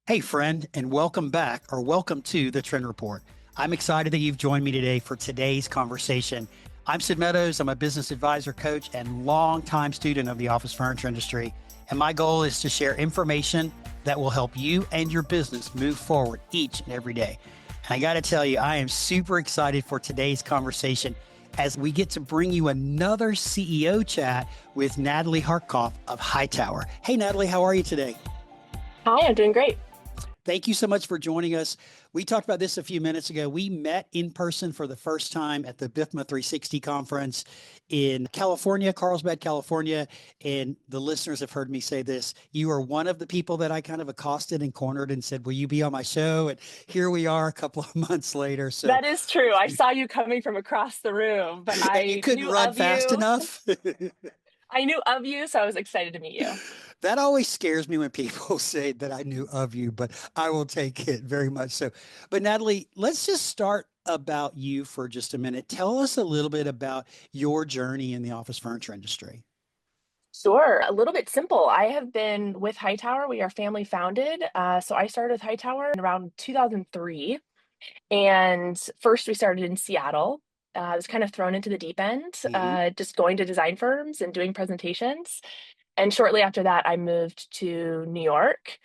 Hey, friend, and welcome back or welcome to the Trend Report. I'm excited that you've joined me today for today's conversation. I'm Sid Meadows. I'm a business advisor, coach, and longtime student of the office furniture industry. And my goal is to share information that will help you and your business move forward each and every day. And I got to tell you, I am super excited for today's conversation as we get to bring you another CEO chat with Natalie Hartkopf of Hightower. Hey, Natalie, how are you today? Hi, I'm doing great. Thank you so much for joining us. We talked about this a few minutes ago. We met in person for the first time at the BIFMA 360 conference in California, Carlsbad, California. And the listeners have heard me say this. You are one of the people that I kind of accosted and cornered and said, will you be on my show? And here we are a couple of months later. So That is true. I saw you coming from across the room, but and you I couldn't knew run of fast you. enough. I knew of you, so I was excited to meet you. That always scares me when people say that I knew of you, but I will take it very much so. But Natalie, let's just start about you for just a minute. Tell us a little bit about your journey in the office furniture industry. Sure. A little bit simple. I have been with Hightower. We are family founded. So I started with Hightower in around 2003. And first, we started in Seattle. I was kind of thrown into the deep end, Hmm. just going to design firms and doing presentations. And shortly after that, I moved to New York,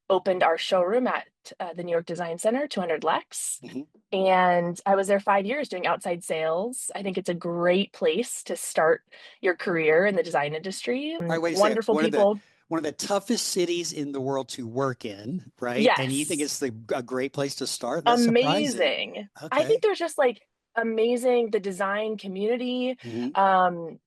opened our showroom at the New York Design Center, 200 Lex. Hmm. And I was there 5 years doing outside sales. I think it's a great place to start your career in the design industry. All right, wait a second. Wonderful people. One of the toughest cities in the world to work in, right? And you think Yes, a great place to start? That's surprising. amazing. I think Okay. there's just like amazing the design community, Hmm.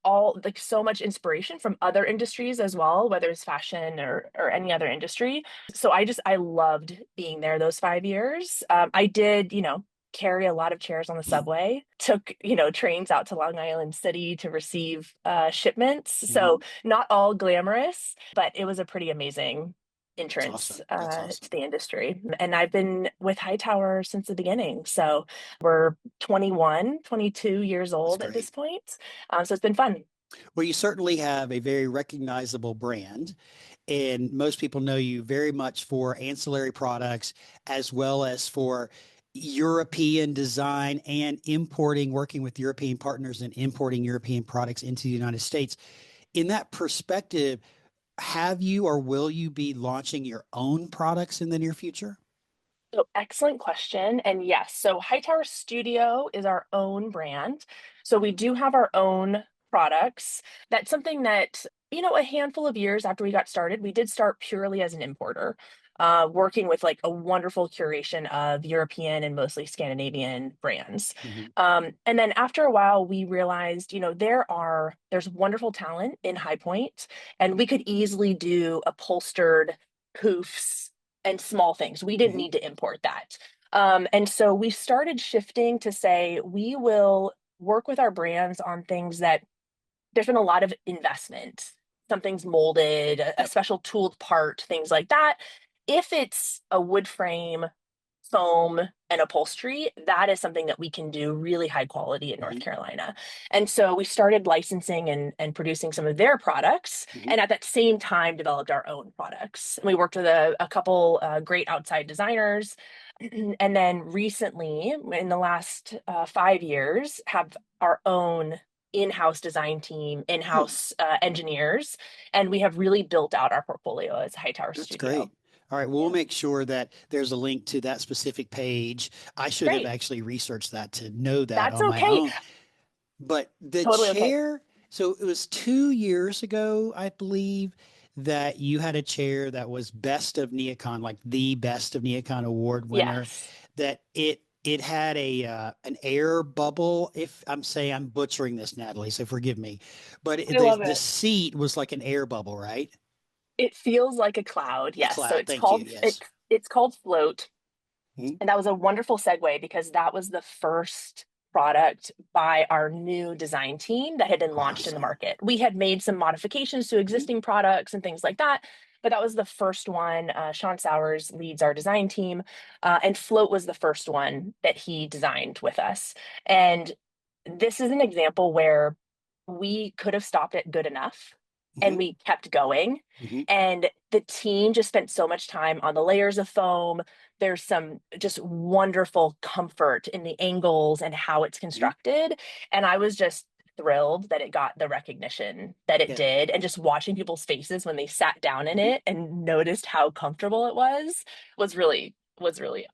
all like so much inspiration from other industries as well, whether it's fashion or any other industry. So I loved being there those 5 years. I did, carry a lot of chairs on the subway, took, trains out to Long Island City to receive shipments. So Hmm. not all glamorous, but it was a pretty amazing That's entrance awesome. That's to awesome. the industry. And I've been with Hightower since the beginning. So we're 21, 22 years That's old at this great. point. So it's been fun. Well, you certainly have a very recognizable brand, and most people know you very much for ancillary products as well as for European design and importing, working with European partners and importing European products into the United States. In that perspective, have you or will you be launching your own products in the near future? So excellent question. And yes, so Hightower Studio is our own brand. So we do have our own products. That's something that, a handful of years after we got started, we did start purely as an importer, working with like a wonderful curation of European and mostly Scandinavian brands. Mhm. And then after a while, we realized, there's wonderful talent in High Point, and we could easily do upholstered poofs and small things. We didn't Mhm. need to import that. And so we started shifting to say we will work with our brands on things that there's been a lot of investment. Something's molded, a Yep. special tooled part, things like that. If it's a wood frame, foam, and upholstery, that is something that we can do really high quality in North Mhm. Carolina. And so we started licensing and producing some of their products, Mhm. and at that same time developed our own products. And we worked with a couple great outside designers. And then recently, in the last 5 years, have our own in-house design team, Oh, in-house engineers, and we have really built out our portfolio as Hightower that's Studio. great. All right, we'll Yeah, make sure that there's a link to that specific page. I should have great. actually researched that to know that That's on my okay. own. But the Totally okay. chair, so it was 2 years ago, I believe, that you had a chair that was best of NeoCon, like the best of NeoCon award winner, Yes. that it had a an air bubble. If I'm saying I'm butchering this, Natalie, so forgive me, but I love the it. seat was like an air bubble, right? It feels like a cloud. A Yes. So cloud. it's Thank you. called Yes. it's called Flote. Mhm. And that was a wonderful segue because that was the first product by our new design team that had been launched in the Awesome. market. We had made some modifications to Mhm. existing products and things like that, but that was the first one. Sean Sowers leads our design team, and Float was the first one that he designed with us. And this is an example where we could have stopped at good enough. and Hmm. we kept going. Hmm. And the team just spent so much time on the layers of foam. There's some just wonderful comfort in the angles and how it's Hmm. constructed. And I was just thrilled that it got the recognition that it Yeah. did. And just watching people's faces when they sat down in Mhm. it and noticed how comfortable it was really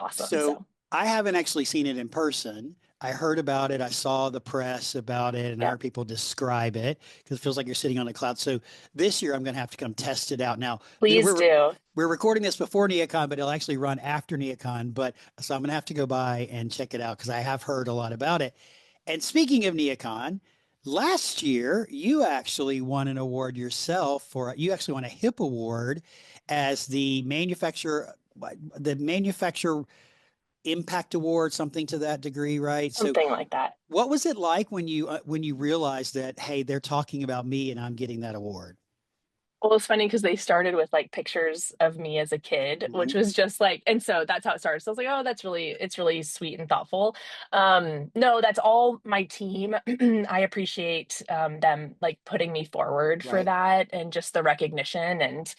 awesome. So So I haven't actually seen it in person. I heard about it. I saw the press about it and I yeah, heard people describe it because it feels like you're sitting on a cloud. So this year I'm going to have to come test it out. Now, please we're do. we're recording this before NeoCon, but it'll actually run after NeoCon. But so I'm going to have to go by and check it out because I have heard a lot about it. And speaking of NeoCon, last year you actually won an award yourself for you actually won a HIP award as the manufacturer impact award, something to that degree, right? So Something like that. what was it like when you realized that, hey, they're talking about me and I'm getting that award? Well, it's funny because they started with like pictures of me as a kid, which Hmm. was just like, and so that's how it started. So I was like, oh, it's really sweet and thoughtful. No, that's all my team. I appreciate them like putting me forward for Right. that and just the recognition and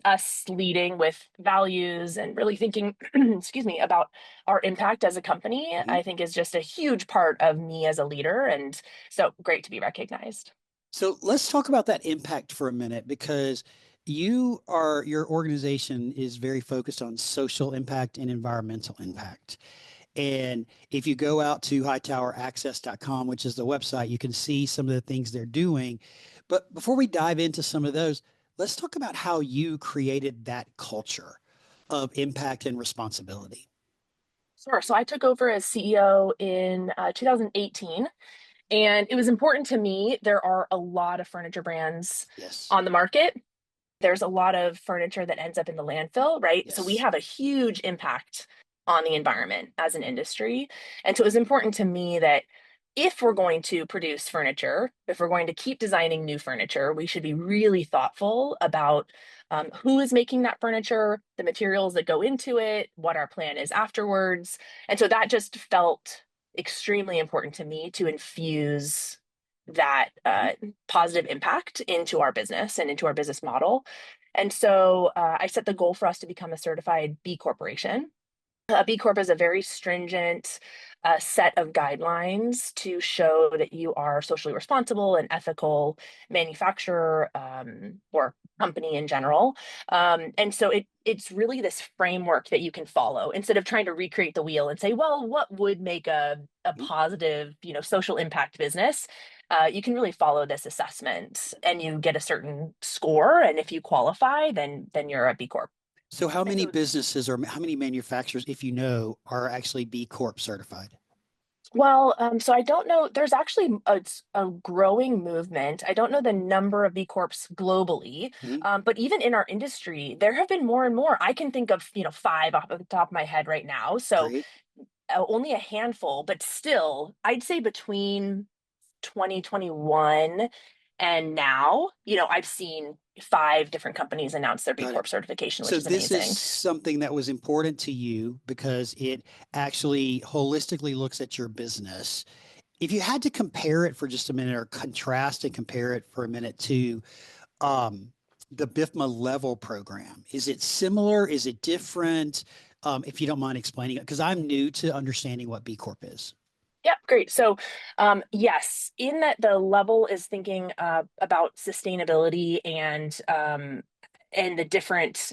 us leading with values and really thinking, excuse me, about our impact as a company, Hmm. I think is just a huge part of me as a leader. And so great to be recognized. So let's talk about that impact for a minute because your organization is very focused on social impact and environmental impact. And if you go out to hightoweraccess.com, which is the website, you can see some of the things they're doing. But before we dive into some of those, let's talk about how you created that culture of impact and responsibility. Sure. So I took over as CEO in 2018, and it was important to me. There are a lot of furniture brands Yes. on the market. There's a lot of furniture that ends up in the landfill, right? So we Yes. have a huge impact on the environment as an industry. And so it was important to me that if we're going to produce furniture, if we're going to keep designing new furniture, we should be really thoughtful about who is making that furniture, the materials that go into it, what our plan is afterwards. And so that just felt extremely important to me to infuse that Mhm. positive impact into our business and into our business model. And so I set the goal for us to become a certified B Corporation. A B Corp is a very stringent set of guidelines to show that you are socially responsible and ethical manufacturer or company in general. And so it's really this framework that you can follow instead of trying to recreate the wheel and say, well, what would make a Mhm. positive, social impact business? You can really follow this assessment and you get a certain score. And if you qualify, then you're a B Corp. So how And many so businesses or how many manufacturers, if you know, are actually B Corp certified? So I don't know. There's actually a growing movement. I don't know the number of B Corps globally, Mhm. but even in our industry, there have been more and more. I can think of, five off the top of my head right now. So Great. only a handful, but still, I'd say between 2021 and now, I've seen five different companies announce their B Got it. Corp certification, which So is this is amazing. something that was important to you because it actually holistically looks at your business. If you had to compare it for just a minute or contrast and compare it for a minute to um, the BIFMA level program, is it similar? Is it different? If you don't mind explaining it, because I'm new to understanding what B Corp is. Yeah, great. So, yes, in that the level is thinking about sustainability and the different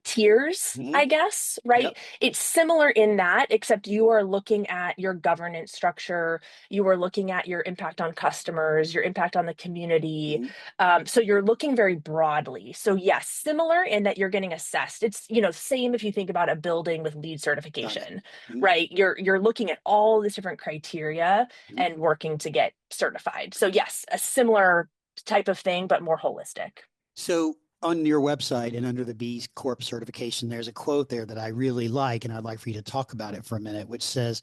tiers, Hmm. I guess, right? Yep. It's similar in that, except you are looking at your governance structure, you are looking at your impact on customers, your impact on the community. Hmm. So you're looking very broadly. So yes, similar in that you're getting assessed. It's, same if you think about a building with LEED Got it. certification, Hmm. right? You're looking at all these different criteria Hmm. and working to get certified. So yes, a similar type of thing, but more holistic. So on your website and under the B Corp certification, there's a quote there that I really like, and I'd like for you to talk about it for a minute, which says,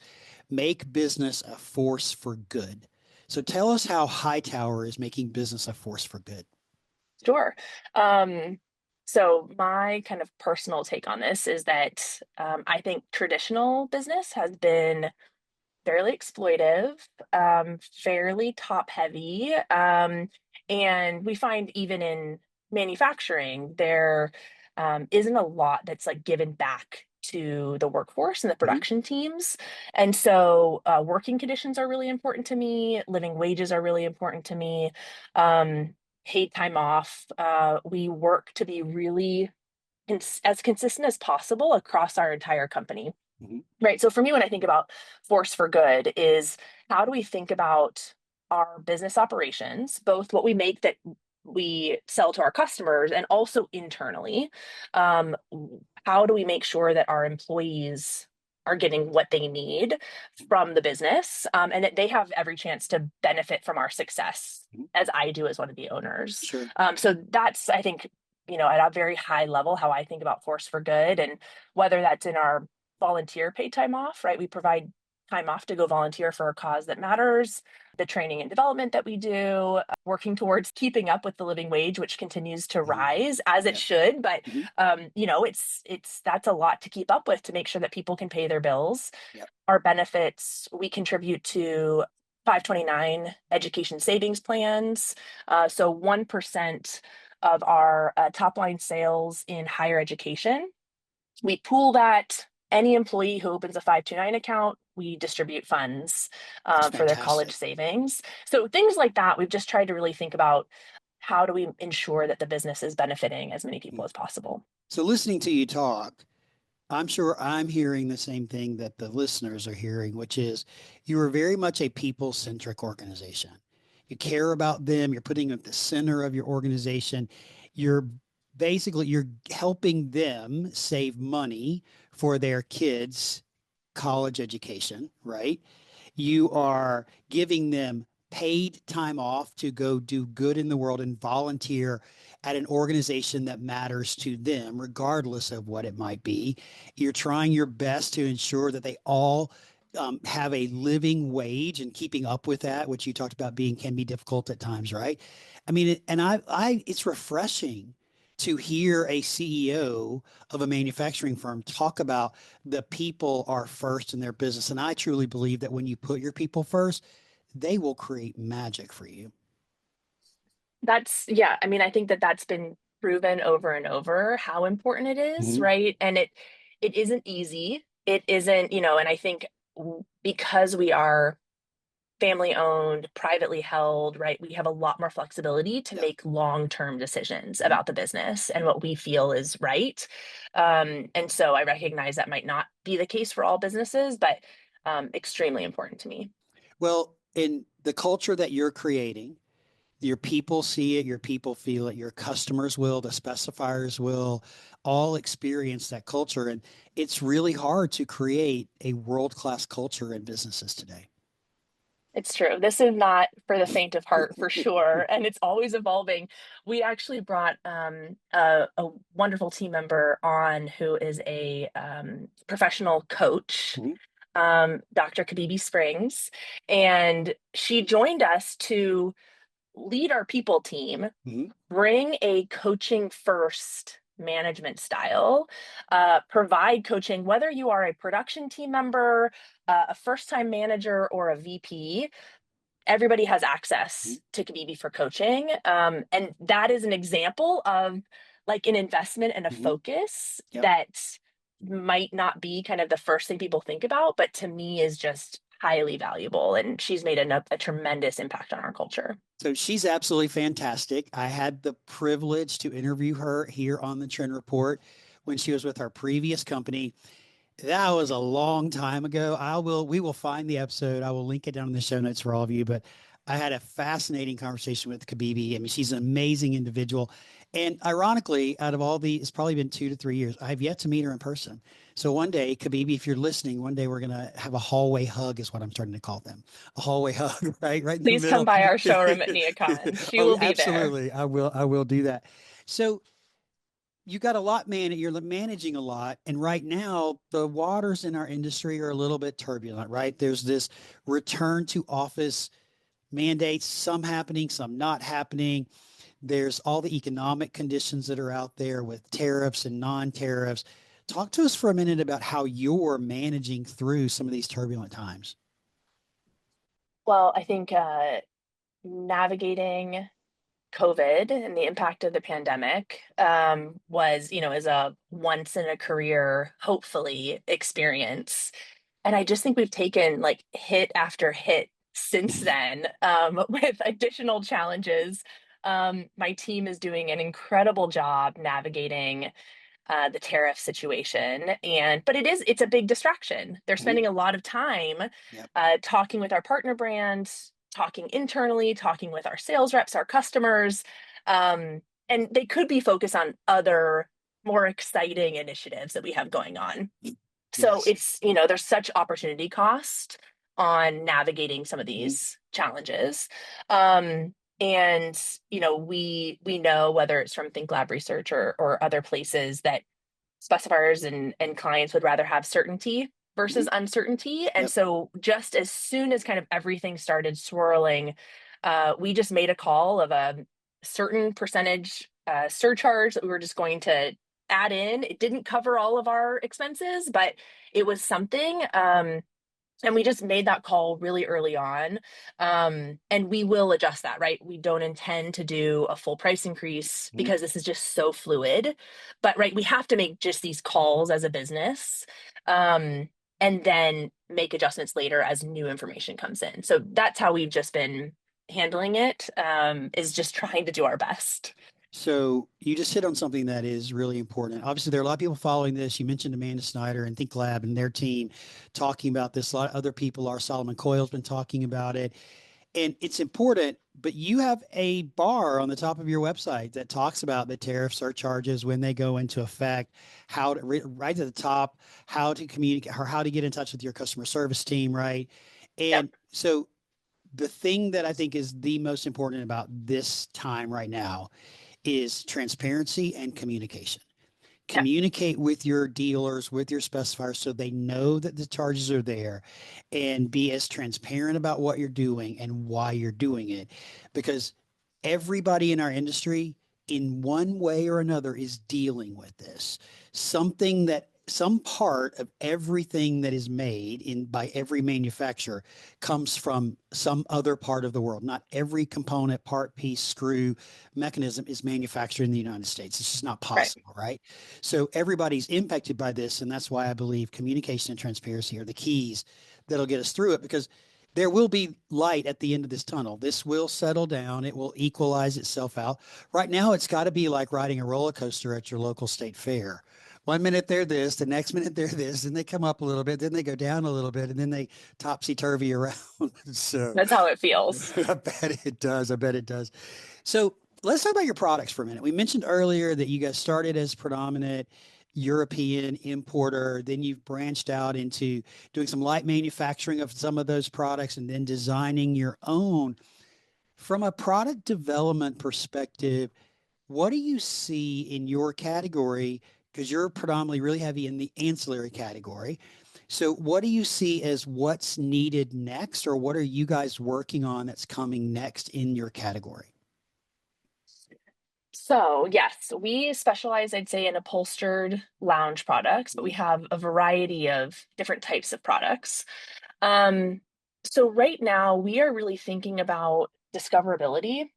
make business a force for good. So tell us how Hightower is making business a force for good. Sure. Um, so my kind of personal take on this is that I think traditional business has been fairly exploitive, fairly top heavy, And we find even in manufacturing, there isn't a lot that's like given back to the workforce and the Hmm. production teams. And so working conditions are really important to me. Living wages are really important to me. Um, Paid time off. We work to be really as consistent as possible across our entire company. Hmm. Right. So for me, when I think about force for good, is how do we think about our business operations, both what we make that we sell to our customers and also internally? Um, how do we make sure that our employees are getting what they need from the business, and that they have every chance to benefit from our success, Hmm. as I do as one of the owners? Sure. So that's, I think, at a very high level, how I think about force for good, and whether that's in our volunteer paid time off, right? We provide time off to go volunteer for a cause that matters, the training and development that we do, working towards keeping up with the living wage, which continues to Hmm. rise as it Yep. should. But Hmm. it's that's a lot to keep up with to make sure that people can pay their bills. Yep. Our benefits, we contribute to 529 education savings plans. So 1% of our top line sales in higher education, we pool that. Any employee who opens a 529 account, we distribute funds That's for their college fantastic. savings. So things like that, we've just tried to really think about how do we ensure that the business is benefiting as many people Mhm. as possible. So listening to you talk, I'm sure I'm hearing the same thing that the listeners are hearing, which is you are very much a people-centric organization. You care about them, you're putting them at the center of your organization. You're you're helping them save money for their kids' college education, right? You are giving them paid time off to go do good in the world and volunteer at an organization that matters to them, regardless of what it might be. You're trying your best to ensure that they all have a living wage, and keeping up with that, which you talked about being can be difficult at times, right? I mean, and it's refreshing to hear a CEO of a manufacturing firm talk about the people are first in their business. And I truly believe that when you put your people first, they will create magic for you. That's, yeah, I mean, I think that that's been proven over and over how important it is, Hmm. right? And it isn't easy. It isn't, and I think because we are family owned, privately held, right? We have a lot more flexibility to Yep. make long-term decisions Hmm. about the business and what we feel is right. And so I recognize that might not be the case for all businesses, but extremely important to me. Well, in the culture that you're creating, your people see it, your people feel it, your customers will, the specifiers will all experience that culture. And it's really hard to create a world-class culture in businesses today. It's true. This is not for the faint of heart, for sure, and it's always evolving. We actually brought a wonderful team member on who is a professional coach, Mhm. Dr. Kabibi Springs, and she joined us to lead our people team, Mhm. bring a coaching first management style, provide coaching, whether you are a production team member, a first time manager, or a VP. Everybody has Mhm. access to Kabibi for coaching. And that is an example of like an investment and a Mhm. focus Yep. that might not be kind of the first thing people think about, but to me is just highly valuable. And she's made a tremendous impact on our culture. So she's absolutely fantastic. I had the privilege to interview her here on the Trend Report when she was with our previous company. That was a long time ago. We will find the episode. I will link it down in the show notes for all of you. But I had a fascinating conversation with Kabibi. I mean, she's an amazing individual. And ironically, out of all the, it's probably been 2 to 3 years. I've yet to meet her in person. So one day, Kabibi, if you're listening, one day we're gonna have a hallway hug, is what I'm starting to call them. A hallway hug, right? Right in the Please come middle. by our showroom at NeoCon. She Oh, will be there. absolutely. I will do that. So you got a lot, man. You're managing a lot. And right now, the waters in our industry are a little bit turbulent, right? There's this return to office mandates, some happening, some not happening. There's all the economic conditions that are out there with tariffs and non-tariffs. Talk to us for a minute about how you're managing through some of these turbulent times. Well, I think navigating COVID and the impact of the pandemic was, is a once in a career, hopefully, experience. And I just think we've taken like hit after hit since then with additional challenges. My team is doing an incredible job navigating the tariff situation, but it's a big distraction. They're Mhm. spending a lot of time Yep. talking with our partner brands, talking internally, talking with our sales reps, our customers, and they could be focused on other more exciting initiatives that we have going on. So Yes. there's such opportunity cost on navigating some of Mhm. these challenges. And we know, whether it's from Think Lab research or other places, that specifiers and clients would rather have certainty Mhm. versus uncertainty. And Yep. so just as soon as kind of everything started swirling, we just made a call of a certain percentage surcharge that we were just going to add in. It didn't cover all of our expenses, but it was something. And we just made that call really early on. And we will adjust that, right? We don't intend to do a full price increase Mhm. because this is just so fluid. But right, we have to make just these calls as a business, and then make adjustments later as new information comes in. So that's how we've just been handling it, is just trying to do our best. So you just hit on something that is really important. Obviously, there are a lot of people following this. You mentioned Amanda Snyder and Think Lab and their team talking about this. A lot of other people are. Solomon Coyle's been talking about it, and it's important. But you have a bar on the top of your website that talks about the tariff surcharges when they go into effect, how to right at the top, how to communicate or how to get in touch with your customer service team, right? Yep. And so the thing that I think is the most important about this time right now is transparency and communication. Yep. Communicate with your dealers, with your specifiers, so they know that the charges are there, and be as transparent about what you're doing and why you're doing it. Because everybody in our industry, in one way or another, is dealing with this. Something that some part of everything that is made in by every manufacturer comes from some other part of the world. Not every component, part, piece, screw, mechanism is manufactured in the United States. It's just not Right. possible, right? So everybody's impacted by this, and that's why I believe communication and transparency are the keys that'll get us through it, because there will be light at the end of this tunnel. This will settle down. It will equalize itself out. Right now, it's got to be like riding a roller coaster at your local state fair. One minute they're this, the next minute they're this, and they come up a little bit, then they go down a little bit, and then they topsy turvy around. So That's how it feels. I bet it does. I bet it does. So let's talk about your products for a minute. We mentioned earlier that you guys started as predominant European importer, then you've branched out into doing some light manufacturing of some of those products and then designing your own. From a product development perspective, what do you see in your category? Because you're predominantly really heavy in the ancillary category. So, what do you see as what's needed next, or what are you guys working on that's coming next in your category? So, yes, we specialize, I'd say, in upholstered lounge products, but we Mhm. have a variety of different types of products. Um, so, right now, we are really thinking about discoverability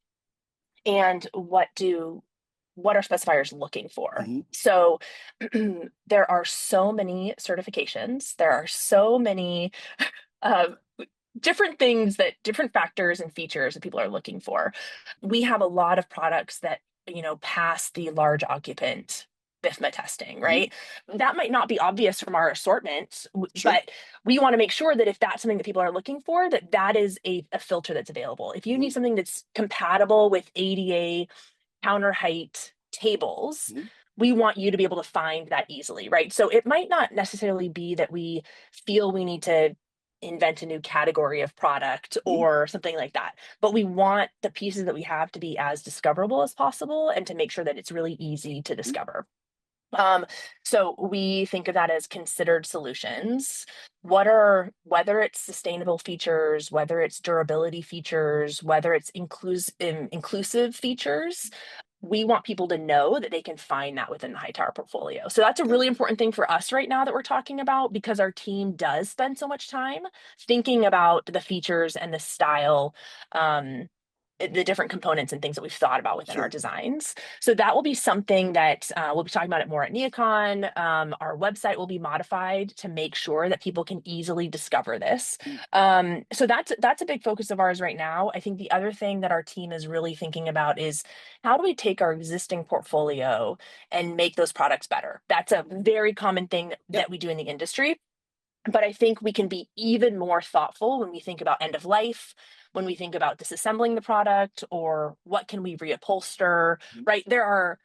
and what are specifiers looking for. Mhm. So, there are so many certifications, there are so many uh, different factors and features that people are looking for. We have a lot of products that, pass the large occupant BIFMA testing, Mhm. right? That might not be obvious from our assortment, Sure. but we want to make sure that if that's something that people are looking for, that is a filter that's available. If you Mhm. need something that's compatible with ADA counter height tables, Mhm. we want you to be able to find that easily, right? So it might not necessarily be that we feel we need to invent a new category of product Mhm. or something like that, but we want the pieces that we have to be as discoverable as possible and to make sure that it's really easy to Mhm. discover. Um, so we think of that as considered solutions. Whether it's sustainable features, whether it's durability features, whether it's inclusive features, we want people to know that they can find that within the Hightower portfolio. So that's a Okay. really important thing for us right now that we're talking about, because our team does spend so much time thinking about the features and the style, um, the different components and things that we've thought about within our Sure. designs. So that will be something that we'll be talking about it more at NeoCon. Our website will be modified to make sure that people can easily discover this. Mm. So that's a big focus of ours right now. I think the other thing that our team is really thinking about is how do we take our existing portfolio and make those products better? That's a very common thing Yep. that we do in the industry. But I think we can be even more thoughtful when we think about end of life, when we think about disassembling the product, or what can we reupholster, Mhm. right? There are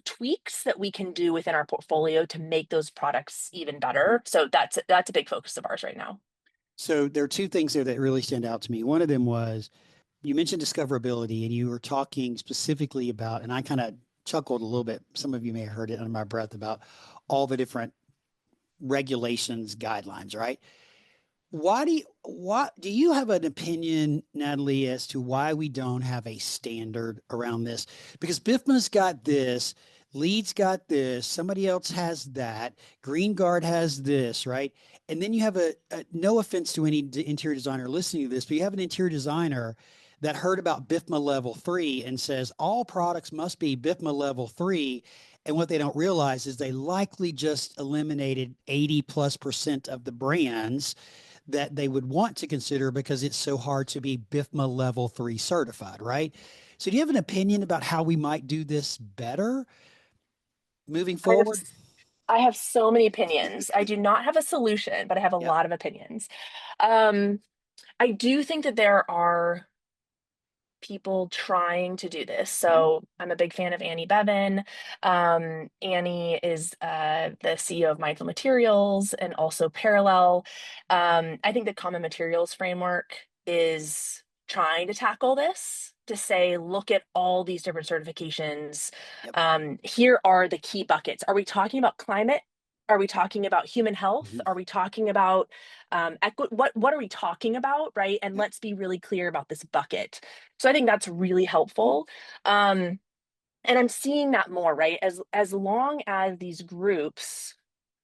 tweaks that we can do within our portfolio to make those products even Mhm. better. So that's a big focus of ours right now. So there are two things there that really stand out to me. One of them was you mentioned discoverability, and you were talking specifically about, and I kind of chuckled a little bit. Some of you may have heard it under my breath about all the different regulations, guidelines, right? What do you have an opinion, Natalie, as to why we don't have a standard around this? Because BIFMA's got this, Leeds got this, somebody else has that, Green Guard has this, right? And then you have no offense to any interior designer listening to this, but you have an interior designer that heard about BIFMA level 3 and says all products must be BIFMA level 3. And what they don't realize is they likely just eliminated 80+% of the brands that they would want to consider because it's so hard to be BIFMA level 3 certified, right? So do you have an opinion about how we might do this better moving I have forward? I have so many opinions. I do not have a solution, but I have a Yep. lot of opinions. Um, I do think that there are people trying to do this. Mhm. So I'm a big fan of Annie Bevan. Annie is the CEO of Mindful Materials and also Parallel. I think the Common Materials Framework is trying to tackle this to say, look at all these different certifications. Yep. Here are the key buckets. Are we talking about climate? Are we talking about human health? Mhm. Are we talking about what are we talking about, right? And Yep. let's be really clear about this bucket. So I think that's really Mhm. helpful. Um, and I'm seeing that more, right? As long as these groups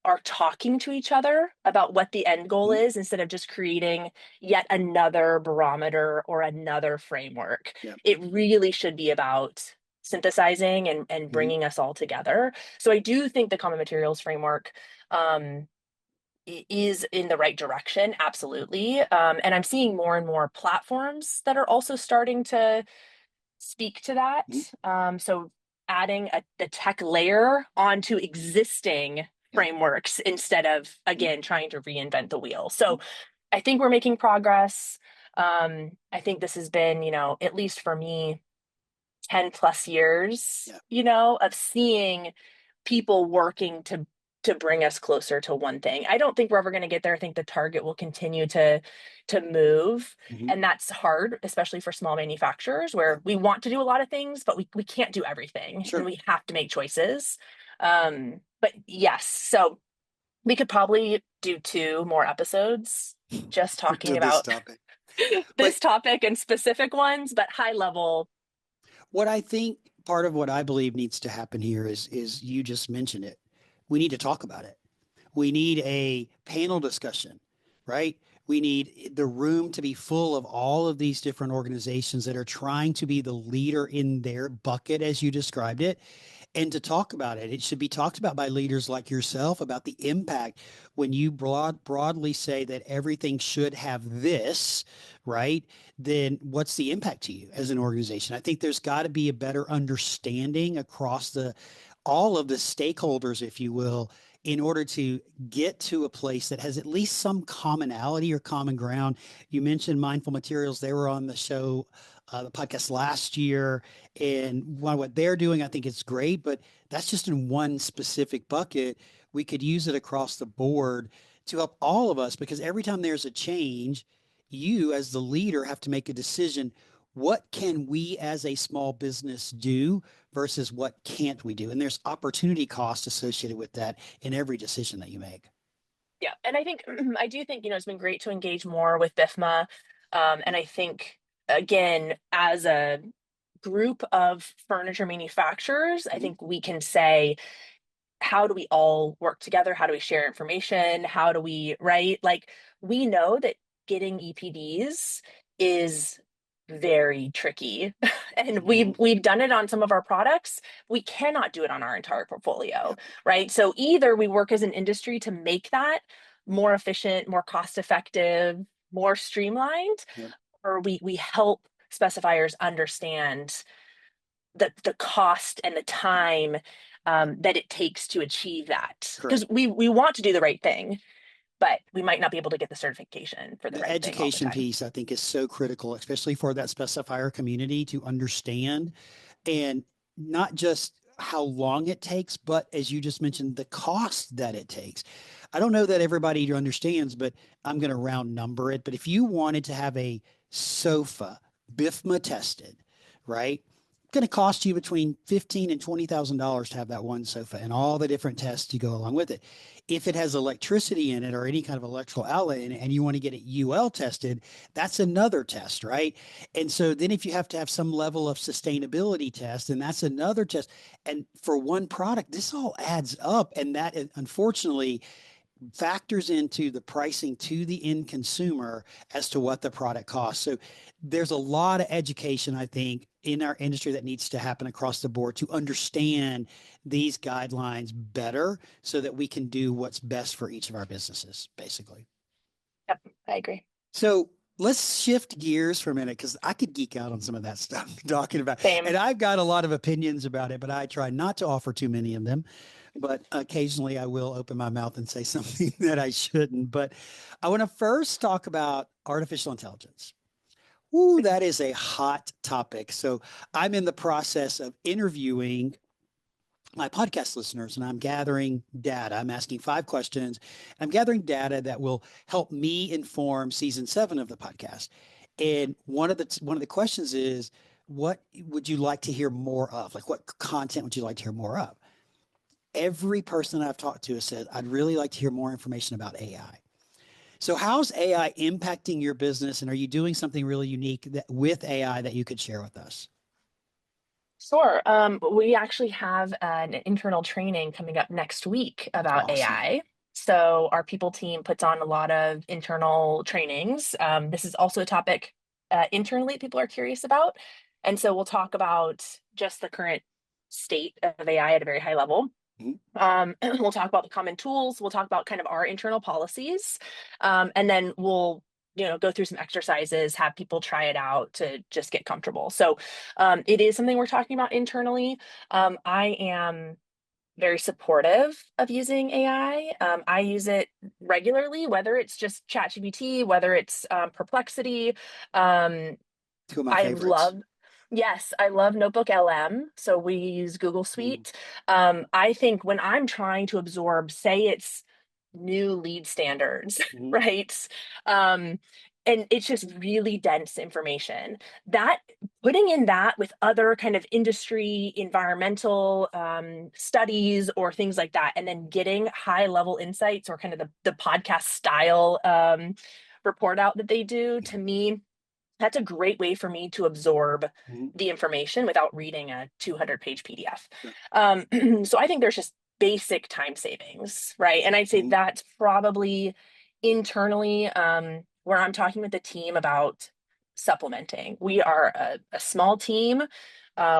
are talking to each other about what the end goal Mhm. is instead of just creating yet another barometer or another framework. Yep. It really should be about synthesizing and Mhm. bringing us all together. So I do think the common materials framework um, is in the right direction, absolutely. And I'm seeing more and more platforms that are also starting to speak to Mhm. that. So adding the tech layer onto existing Yep. frameworks instead of, Mhm. again, trying to reinvent the wheel. So I think we're making progress. I think this has been, at least for me, 10 plus years, Yep. of seeing people working to bring us closer to one thing. I don't think we're ever going to get there. I think the target will continue to move, Mhm. and that's hard, especially for small manufacturers Yep. where we want to do a lot of things, but we can't do everything and Sure. we have to make choices. But yes, so we could probably do two more episodes just To talking this about topic. But this topic and specific ones, but high level. what I think part of what I believe needs to happen here is you just mentioned it. We need to talk about it. We need a panel discussion, right? We need the room to be full of all of these different organizations that are trying to be the leader in their bucket, as you described it, and to talk about it. It should be talked about by leaders like yourself about the impact when you broadly say that everything should have this, right? Then what's the impact to you as an organization? I think there's got to be a better understanding across the all of the stakeholders, if you will, in order to get to a place that has at least some commonality or common ground. You mentioned Mindful Materials. They were on the show, the podcast last year. And what they're doing, I think it's great, but that's just in one specific bucket. We could use it across the board to help all of us because every time there's a change, you as the leader have to make a decision. What can we as a small business do versus what can't we do? And there's opportunity cost associated with that in every decision that you make. Yeah, and I think I do think it's been great to engage more with BIFMA, and I think again as a group of furniture manufacturers, I Mhm. think we can say how do we all work together? How do we share information? How do we, right? Like we know that getting EPDs is very tricky. And Mhm. we've done it on some of our products. We cannot do it on our entire portfolio, Yep. right? So either we work as an industry to make that more efficient, more cost effective, more streamlined, Yep. or we help specifiers understand the cost and the time that it takes to achieve that. Correct. Because we want to do the right thing, but we might not be able to get the certification for the The right thing all the education time. piece, I think, is so critical, especially for that specifier community to understand, and not just how long it takes, but as you just mentioned, the cost that it takes. I don't know that everybody understands, but I'm going to round number it. But if you wanted to have a sofa BIFMA tested, right? It's going to cost you between $15,000 and $20,000 to have that one sofa and all the different tests to go along with it. If it has electricity in it or any kind of electrical outlet in it, and you want to get it UL tested, that's another test, right? And so then if you have to have some level of sustainability test, then that's another test. And for one product, this all adds up. And that unfortunately factors into the pricing to the end consumer as to what the product costs. So there's a lot of education, I think, in our industry that needs to happen across the board to understand these guidelines better so that we can do what's best for each of our businesses, basically. Yep, I agree. So let's shift gears for a minute because I could geek out on some of that stuff talking about, Same. and I've got a lot of opinions about it, but I try not to offer too many of them. But occasionally I will open my mouth and say something that I shouldn't. But I want to first talk about artificial intelligence. Ooh, that is a hot topic. So I'm in the process of interviewing my podcast listeners and I'm gathering data. I'm asking 5 questions. I'm gathering data that will help me inform season 7 of the podcast. And one of the questions is, what would you like to hear more of? Like, what content would you like to hear more of? Every person I've talked to has said, I'd really like to hear more information about AI. So, how's AI impacting your business? And are you doing something really unique with AI that you could share with us? Sure. We actually have an internal training coming up next week about Awesome. AI. So our people team puts on a lot of internal trainings. This is also a topic internally people are curious about. And so we'll talk about just the current state of AI at a very high level. Mhm. We'll talk about the common tools. We'll talk about kind of our internal policies. And then we'll go through some exercises, have people try it out to just get comfortable. So it is something we're talking about internally. I am very supportive of using AI. I use it regularly, whether it's just ChatGPT, whether it's Perplexity. Um, Two of my I favorites. love, yes, I love Notebook LM. So we use Google Mhm. Suite. I think when I'm trying to absorb, say it's new lead standards, Mhm. right? Um, and it's just really dense information. That putting in that with other kind of industry, environmental studies or things like that, and then getting high level insights or kind of the podcast style report out that they do, to me, that's a great way for me to absorb Mhm. the information without reading a 200-page PDF. Sure. So I think there's just basic time savings, right? And I'd say Mhm. that's probably internally where I'm talking with the team about supplementing. We are a small team.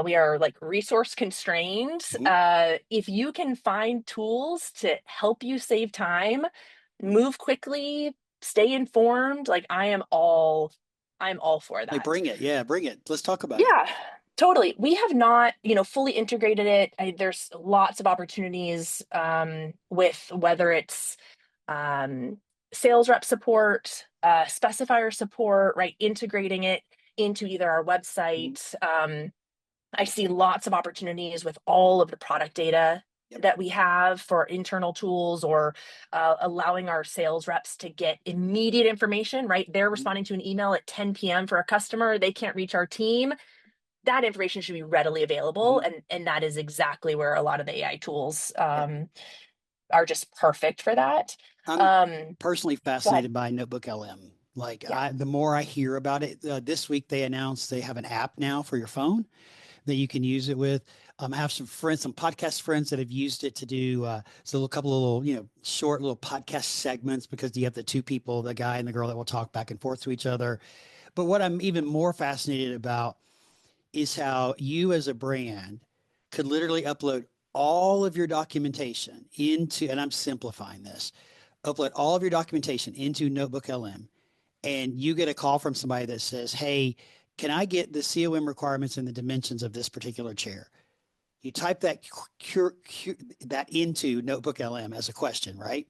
We are like resource constrained. Mhm. If you can find tools to help you save time, move quickly, stay informed, like I'm all for Hey, that. bring it. Yeah, bring it. Let's talk about it. Yeah, totally. We have not, fully integrated it. There's lots of opportunities with whether it's um, sales rep support, specifier support, right? Integrating it into either our Mhm. website. I see lots of opportunities with all of the product data Yep. that we have for internal tools or allowing our sales reps to get immediate information, right? They're Mhm. responding to an email at 10 p.m. for a customer. They can't reach our team. That information should be readily available. Mhm. And that is exactly where a lot of the AI tools Yeah. are just perfect for that. I'm Um, personally go ahead. fascinated by Notebook LM. Like, Yeah. the more I hear about it, this week they announced they have an app now for your phone that you can use it with. I have some friends, some podcast friends that have used it to do so a couple of little, short little podcast segments because you have the two people, the guy and the girl that will talk back and forth to each other. But what I'm even more fascinated about is how you as a brand could literally upload all of your documentation into, and I'm simplifying this, upload all of your documentation into Notebook LM, and you get a call from somebody that says, hey, can I get the COM requirements and the dimensions of this particular chair? You type that into Notebook LM as a question, right?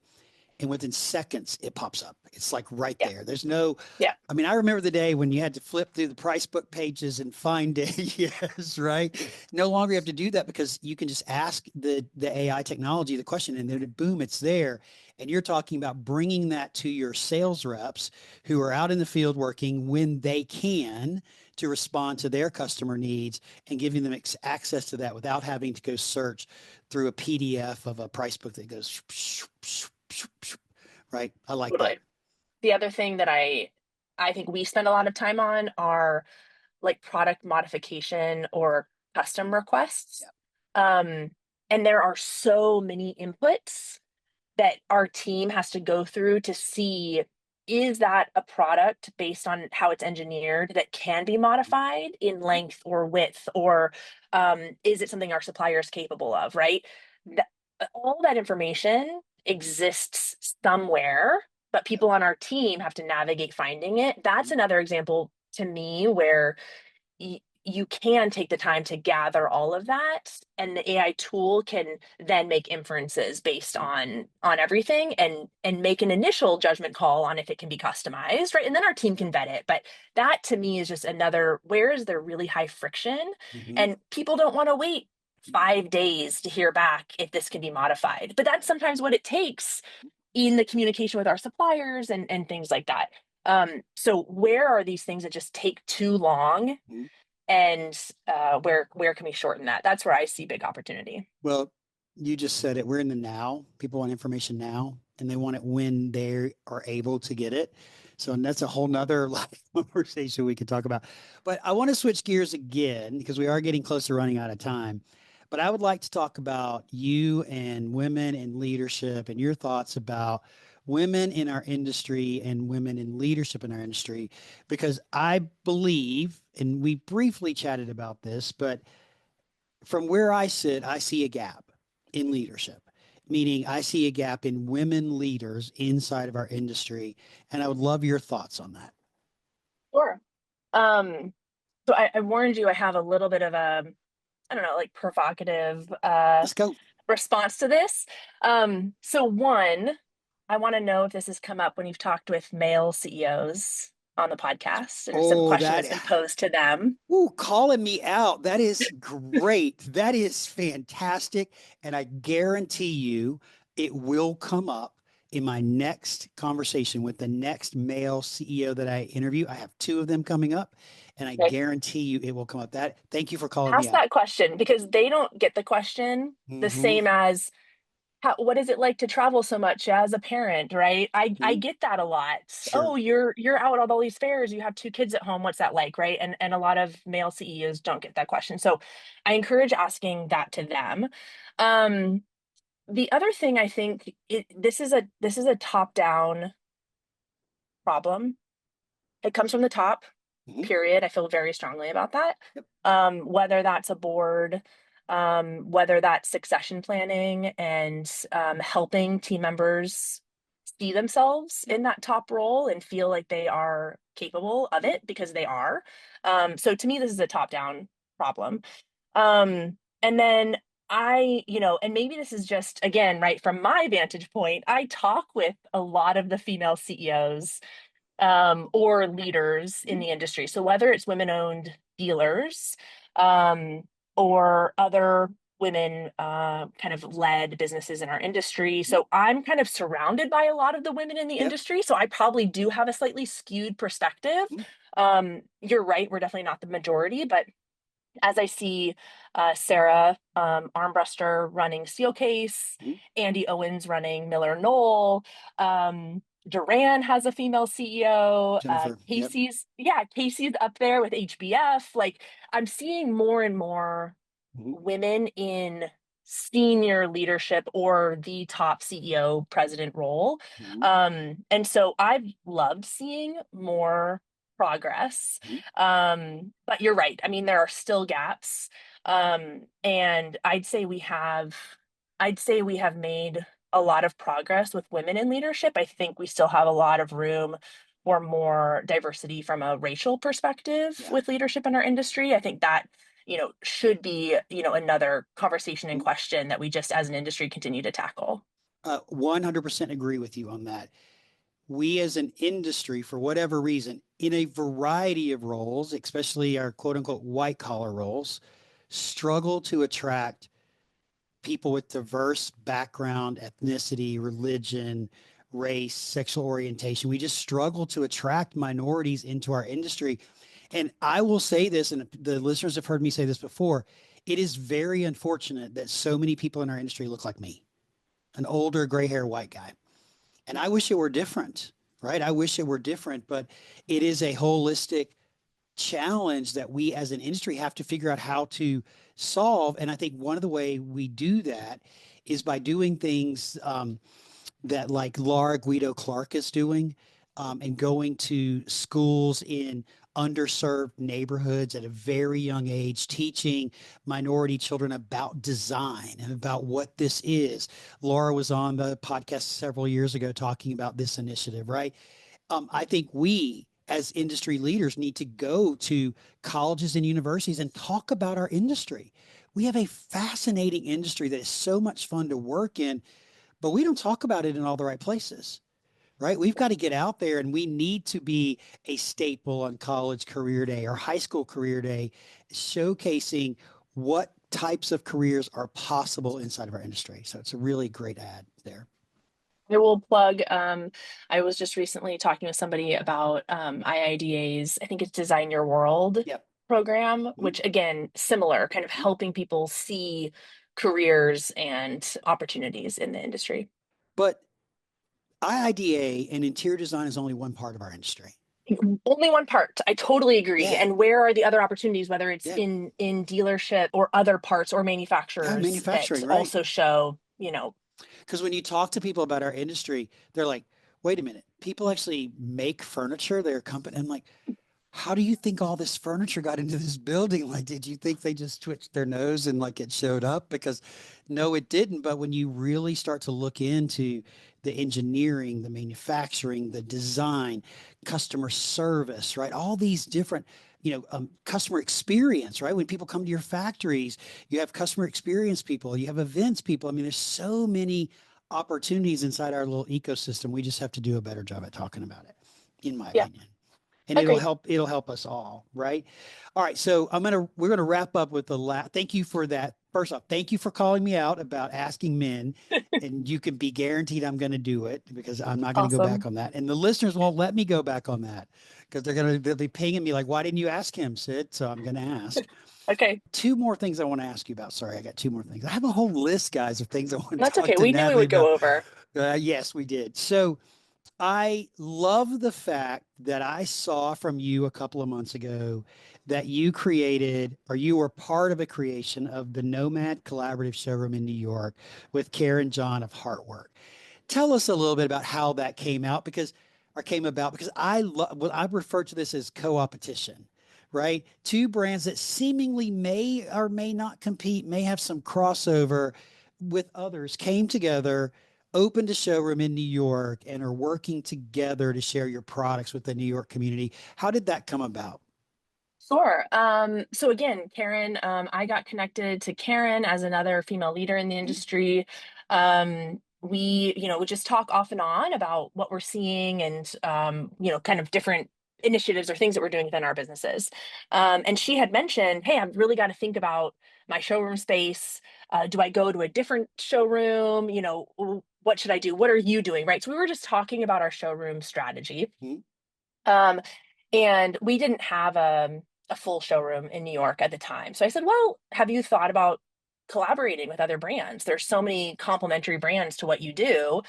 And within seconds, it pops up. It's like right Yeah. there. There's no, Yeah. I mean, I remember the day when you had to flip through the price book pages and find it. Yes, right. No longer you have to do that because you can just ask the AI technology the question, and then boom, it's there. And you're talking about bringing that to your sales reps who are out in the field working when they can to respond to their customer needs and giving them access to that without having to go search through a PDF of a price book that goes right. I like that. Totally. The other thing that I think we spend a lot of time on are like product modification or custom requests. Yeah. Um, and there are so many inputs that our team has to go through to see, is that a product based on how it's engineered that can be modified in length or width, or is it something our supplier is capable of, right? That, all that information exists somewhere, but people on our team have to navigate finding it. That's another example to me where you can take the time to gather all of that, and the AI tool can then make inferences based on everything, and make an initial judgment call on if it can be customized, right? And then our team can vet it. But that to me is just another, where is there really high friction, Mm-hmm. and people don't want to wait 5 days to hear back if this can be modified. But that's sometimes what it takes in the communication with our suppliers and things like that. So where are these things that just take too long, Mm-hmm. and where can we shorten that? That's where I see big opportunity. Well, you just said it. We're in the now. People want information now, and they want it when they are able to get it. So, and that's a whole nother conversation we could talk about. But I want to switch gears again because we are getting close to running out of time. But I would like to talk about you and women in leadership and your thoughts about women in our industry and women in leadership in our industry, because I believe, and we briefly chatted about this, but from where I sit, I see a gap in leadership, meaning I see a gap in women leaders inside of our industry. And I would love your thoughts on that. Sure. Um, so I warned you I have a little bit of a, I don't know, like provocative Let's go. response to this. So one, I want to know if this has come up when you've talked with male CEOs on the podcast, and if some Oh, question that, that's been posed to them. ooh, calling me out. That is great. That is fantastic. And I guarantee you it will come up in my next conversation with the next male CEO that I interview. I have two of them coming up, and I Okay. guarantee you it will come up. That, thank you for calling me Ask out. that question, because they don't get the question the Mm-hmm. same as, what is it like to travel so much as a parent, right? I Mm-hmm. get that a lot. Sure. Oh, you're out on all these fairs, you have two kids at home, what's that like, right? And a lot of male CEOs don't get that question. So I encourage asking that to them. Um, the other thing, I think this is a top-down problem. It comes from the top, Mm-hmm. period. I feel very strongly about that. Yep. Whether that's a board, whether that's succession planning, and helping team members see themselves Yep. in that top role and feel like they are capable of Mm-hmm. it, because they are. So to me, this is a top-down problem. And then and maybe this is just, again, right, from my vantage point, I talk with a lot of the female CEOs, or leaders in Mm-hmm. the industry. So whether it's women-owned dealers, um, or other women kind of led businesses in our industry. So I'm kind of surrounded by a lot of the women in the Yep. industry. So I probably do have a slightly skewed perspective. Mm-hmm. You're right, we're definitely not the majority, but as I see Sarah Armbruster running Steelcase, Mm-hmm. Andy Owens running Miller Knoll, Duran has a female CEO, Jennifer. Yep. Casey's up there with HBF. Like, I'm seeing more and more Mm-hmm. women in senior leadership or the top CEO president role. Mm-hmm. And so I've loved seeing more progress. Mhm. But you're right. I mean, there are still gaps. And I'd say we have made a lot of progress with women in leadership. I think we still have a lot of room for more diversity from a racial perspective Yeah. with leadership in our industry. I think that, should be, another conversation and question that we just as an industry continue to tackle. 100% agree with you on that. We as an industry, for whatever reason, in a variety of roles, especially our quote unquote white collar roles, struggle to attract people with diverse background, ethnicity, religion, race, sexual orientation. We just struggle to attract minorities into our industry. And I will say this, and the listeners have heard me say this before, it is very unfortunate that so many people in our industry look like me, an older gray hair white guy. And I wish it were different, right? I wish it were different, but it is a holistic challenge that we as an industry have to figure out how to solve. And I think one of the way we do that is by doing things that like Laura Guido Clark is doing, and going to schools in underserved neighborhoods at a very young age, teaching minority children about design and about what this is. Laura was on the podcast several years ago talking about this initiative, right? I think we as industry leaders need to go to colleges and universities and talk about our industry. We have a fascinating industry that is so much fun to work in, but we don't talk about it in all the right places, right? We've got to get out there, and we need to be a staple on college career day or high school career day, showcasing what types of careers are possible inside of our industry. So it's a really great ad there. I will plug, I was just recently talking with somebody about IIDA's, I think it's Design Your World Yep. program, Mhm. which again, similar, kind of helping people see careers and opportunities in the industry. But IIDA and interior design is only one part of our industry. Only one part. I totally agree. Yeah. And where are the other opportunities, whether it's Yeah. in dealership or other parts or Yeah. manufacturers that Manufacturing, right? also show, Because when you talk to people about our industry, they're like, wait a minute, people actually make furniture, their company. I'm like, how do you think all this furniture got into this building? Like, did you think they just twitched their nose and like it showed up? Because no, it didn't. But when you really start to look into the engineering, the manufacturing, the design, customer service, right? All these different, customer experience, right? When people come to your factories, you have customer experience people, you have events people. I mean, there's so many opportunities inside our little ecosystem. We just have to do a better job at talking about it, in my yeah, opinion, and agreed. it'll help us all, right? All right, so we're gonna wrap up with the last. Thank you for that. First off, thank you for calling me out about asking men, and you can be guaranteed I'm going to do it because I'm not going to go back Awesome. on that, and the listeners won't let me go back on that because they'll be pinging me like, why didn't you ask him, Sid? So I'm going to ask. Okay. Two more things I want to ask you about. Sorry, I got two more things. I have a whole list, guys, of things I want to That's talk okay. to We knew we Natalie would about. go over. Yes, we did. So I love the fact that I saw from you a couple of months ago that you created or you were part of a creation of the Nomad Collaborative Showroom in New York with Karen John of Heartwork. Tell us a little bit about how that came about because I love what I refer to this as co-opetition, right? Two brands that seemingly may or may not compete, may have some crossover with others, came together, opened a showroom in New York, and are working together to share your products with the New York community. How did that come about? Sure. So again, Karen, I got connected to Karen as another female leader in the Mhm. industry. We, we just talk off and on about what we're seeing and, kind of different initiatives or things that we're doing within our businesses. And she had mentioned, hey, I've really got to think about my showroom space. Do I go to a different showroom? What should I do? What are you doing? Right. So we were just talking about our showroom strategy. Mhm. Um, and we didn't have a full showroom in New York at the time. So I said, well, have you thought about collaborating with other brands? There's so many complementary brands to what you do.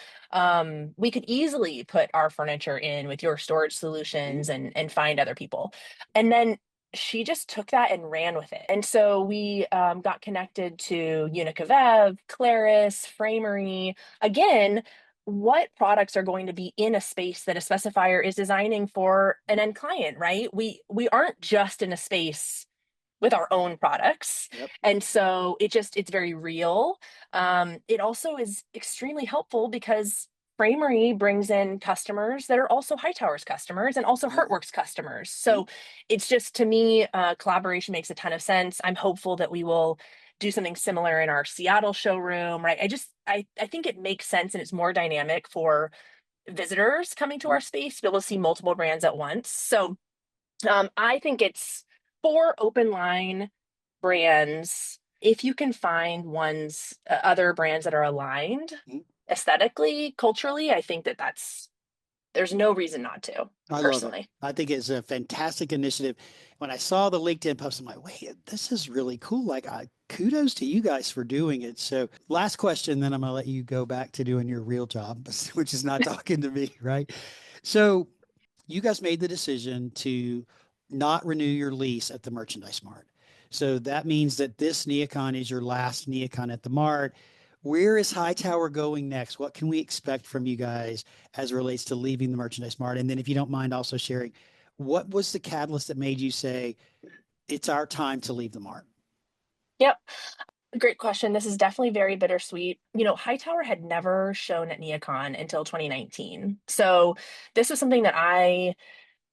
We could easily put our furniture in with your storage Mhm. solutions and find other people. And then she just took that and ran with it. And so we got connected to Unicavev, Claris, Framery. Again, what products are going to be in a space that a specifier is designing for an end client, right? We aren't just in a space with our own products. Yep. And so it's very real. It also is extremely helpful because Framery brings in customers that are also Hightower's customers and also Heartworks customers. So it's just, to me, collaboration makes a ton of sense. I'm hopeful that we will do something similar in our Seattle showroom, right? I think it makes sense, and it's more dynamic for visitors coming to our space to be able to see multiple brands at once. So I think it's for open line brands. If you can find other brands that are aligned aesthetically, culturally, I think there's no reason not to. I love it. Personally, I think it's a fantastic initiative. When I saw the LinkedIn post, I'm like, wait, this is really cool. Like, kudos to you guys for doing it. So, last question, then I'm going to let you go back to doing your real job, which is not talking to me, right? So, you guys made the decision to not renew your lease at the Merchandise Mart. So that means that this NeoCon is your last NeoCon at the Mart. Where is Hightower going next? What can we expect from you guys as it relates to leaving the Merchandise Mart? And then, if you don't mind also sharing, what was the catalyst that made you say, it's our time to leave the Mart? yep. Great question. This is definitely very bittersweet. Hightower had never shown at NeoCon until 2019. So this was something that I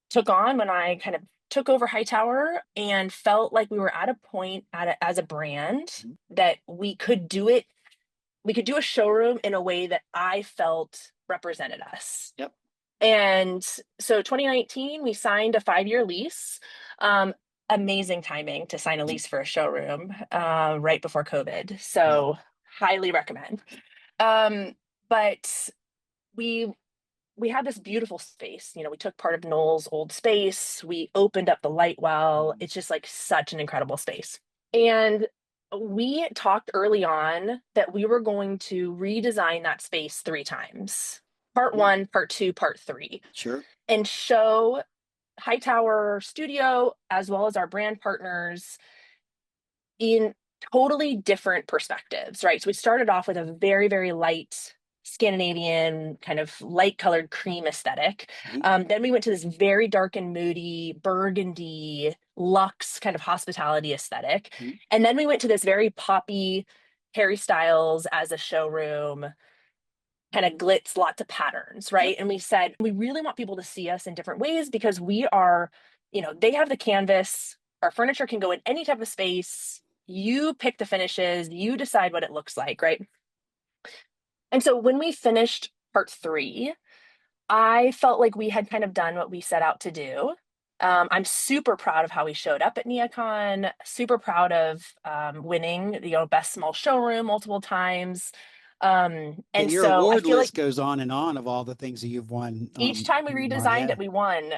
took on when I kind of took over Hightower and felt like we were at a point as a brand that we could do it. We could do a showroom in a way that I felt represented us. Yep. And so 2019, we signed a 5-year lease. Amazing timing to sign a lease for a showroom right before COVID. So highly recommend. But we had this beautiful space. We took part of Noel's old space. We opened up the light well. It's just like such an incredible space. And we talked early on that we were going to redesign that space 3 times. Part 1, part 2, part 3. Sure. And show Hightower Studio as well as our brand partners in totally different perspectives, right? So we started off with a very, very light Scandinavian kind of light colored cream aesthetic. Then we went to this very dark and moody burgundy luxe kind of hospitality aesthetic. And then we went to this very poppy Harry Styles as a showroom, kind of glitz, lots of patterns, right? And we said, we really want people to see us in different ways because we are, they have the canvas, our furniture can go in any type of space. You pick the finishes, you decide what it looks like, right? And so when we finished part 3, I felt like we had kind of done what we set out to do. I'm super proud of how we showed up at NeoCon, super proud of winning, best small showroom multiple times. And your so award I feel list like goes on and on of all the things that you've won. each time we redesigned it, we won,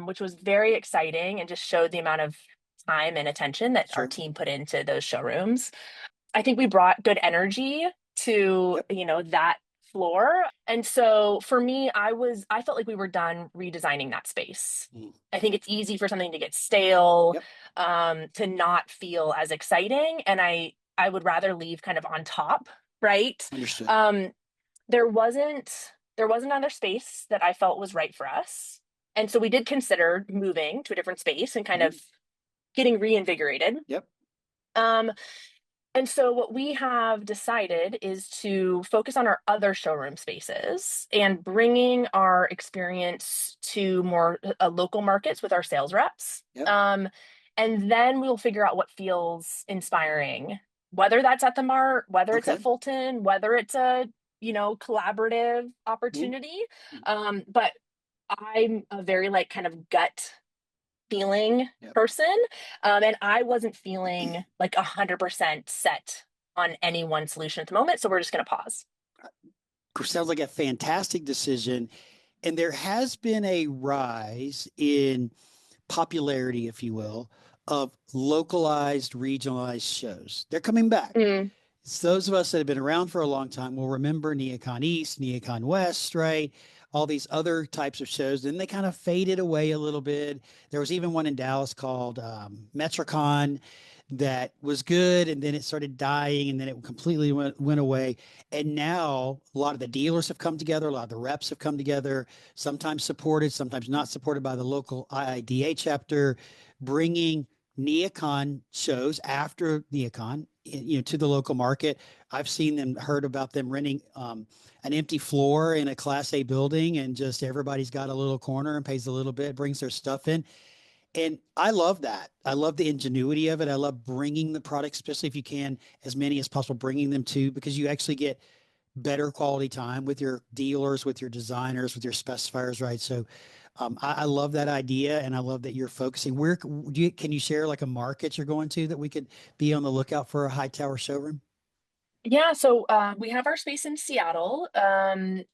which was very exciting and just showed the amount of time and attention that our team put into those showrooms. I think we brought good energy to, that floor. And so for me, I felt like we were done redesigning that space. I think it's easy for something to get stale, to not feel as exciting. And I would rather leave kind of on top, right? Understood. There wasn't another space that I felt was right for us. And so we did consider moving to a different space and kind of getting reinvigorated. And so what we have decided is to focus on our other showroom spaces and bringing our experience to more local markets with our sales reps. And then we'll figure out what feels inspiring, whether that's at the Mart, whether it's at Fulton, whether it's a, collaborative opportunity. But I'm a very kind of gut feeling person. And I wasn't feeling like 100% set on any one solution at the moment. So we're just going to pause. Sounds like a fantastic decision. And there has been a rise in popularity, if you will, of localized, regionalized shows. They're coming back. It's those of us that have been around for a long time will remember NeoCon East, NeoCon West, right? All these other types of shows. Then they kind of faded away a little bit. There was even one in Dallas called MetroCon that was good, and then it started dying, and then it completely went away. And now a lot of the dealers have come together, a lot of the reps have come together, sometimes supported, sometimes not supported by the local IIDA chapter, bringing NeoCon shows after NeoCon, to the local market. I've seen them, heard about them renting an empty floor in a Class A building, and just everybody's got a little corner and pays a little bit, brings their stuff in. And I love that. I love the ingenuity of it. I love bringing the product, especially if you can, as many as possible, bringing them to, because you actually get better quality time with your dealers, with your designers, with your specifiers, right? So I love that idea, and I love that you're focusing. Where can you share like a market you're going to that we could be on the lookout for a Hightower showroom? Yeah, so we have our space in Seattle, and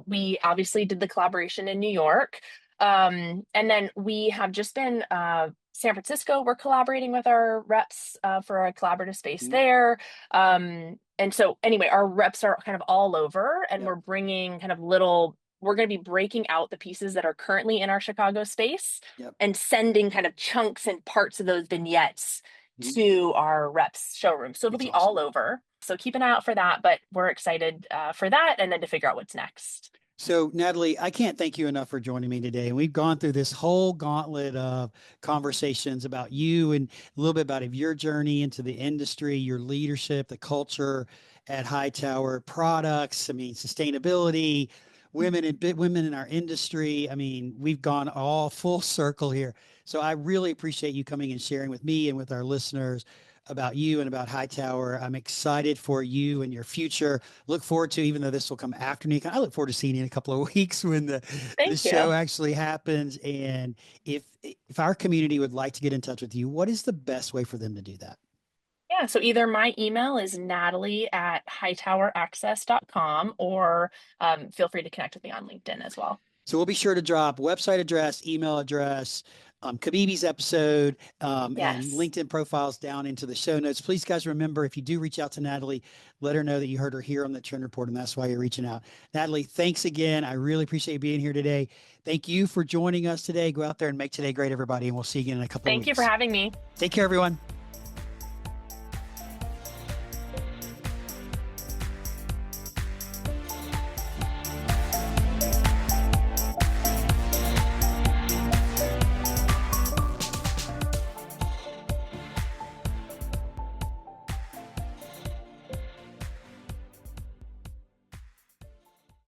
we obviously did the collaboration in New York. And then we have just been San Francisco. We're collaborating with our reps for a collaborative space Mhm. there. And so, anyway, our reps are kind of all over, and Yep. we're bringing kind of little, we're going to be breaking out the pieces that are currently in our Chicago space Yep. and sending kind of chunks and parts of those vignettes Mhm. to our reps showroom. So it'll That's be all awesome. over. So keep an eye out for that, but we're excited for that and then to figure out what's next. So, Natalie, I can't thank you enough for joining me today. And we've gone through this whole gauntlet of conversations about you and a little bit about your journey into the industry, your leadership, the culture at Hightower, products, I mean, sustainability, women in our industry. I mean, we've gone all full circle here. So I really appreciate you coming and sharing with me and with our listeners about you and about Hightower. I'm excited for you and your future. Look forward to, even though this will come after NeoCon, I look forward to seeing you in a couple of weeks when the Thank you. show actually happens. And if our community would like to get in touch with you, what is the best way for them to do that? Yeah, so either my email is natalie@hightoweraccess.com or feel free to connect with me on LinkedIn as well. So we'll be sure to drop website address, email address, Kabibi's episode, and Yes. LinkedIn profiles down into the show notes. Please, guys, remember, if you do reach out to Natalie, let her know that you heard her here on the Trend Report, and that's why you're reaching out. Natalie, thanks again. I really appreciate you being here today. Thank you for joining us today. Go out there and make today great, everybody, and we'll see you again in a couple of Thank you for weeks. having me. Take care, everyone.